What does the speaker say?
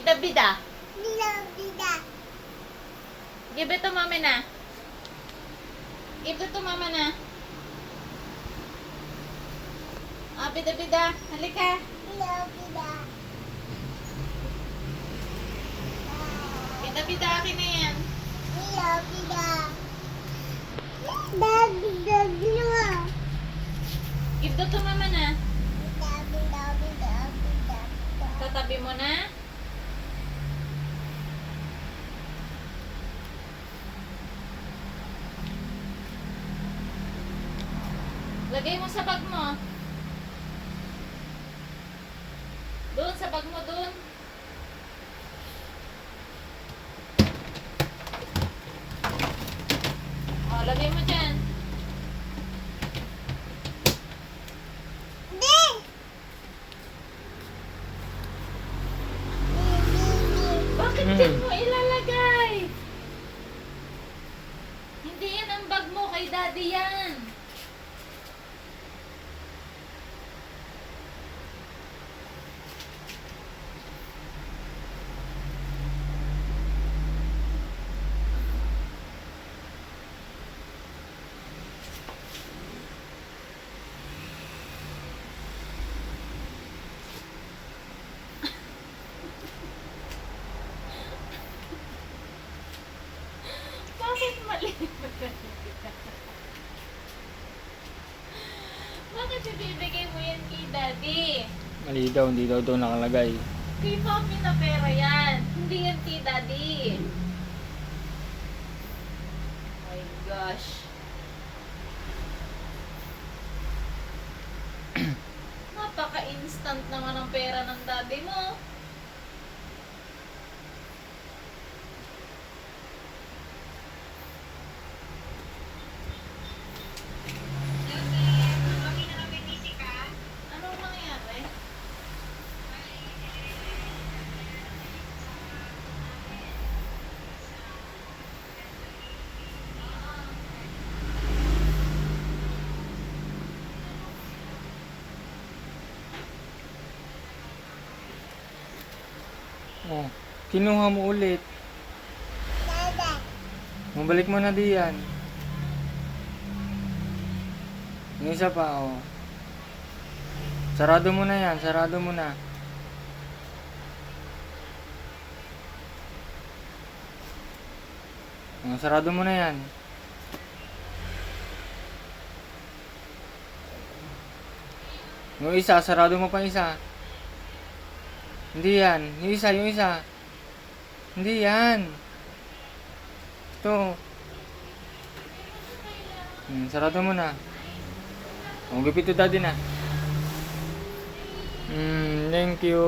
Bida-bida. Bida-bida. Give it to mama na. Give it to mama na. Ah, bida-bida. Halika. Bida-bida. Bida-bida, akin na yan. Bida-bida. Bida-bida. Give it to mama na. Bida-bida. Tatabi mo na. Lagay mo sa bag mo. Doon, sa bag mo, doon. O, lagay mo dyan. Di. Bakit dyan mo ilalagay? Hindi yan ang bag mo, kay daddy yan. Bakit mali? Bakit ibibigay mo yan kay daddy? Mali daw, hindi daw nakalagay. Kay mommy na pera yan. Hindi yan kay daddy. Oh my gosh. Napaka-instant naman ang pera ng daddy mo. Anong nangyari? Oh, kinuha mo ulit. Dada. Mabalik mo na diyan. Yung isa pa, oh. Sarado mo na yan, sarado mo na. Oh, sarado mo na yan. Yung isa, sarado mo pa isa. Hindi yan. Yung isa, yung isa. Hindi yan. Ito. Sarado mo na. Ang gupit to daddy na. Thank you.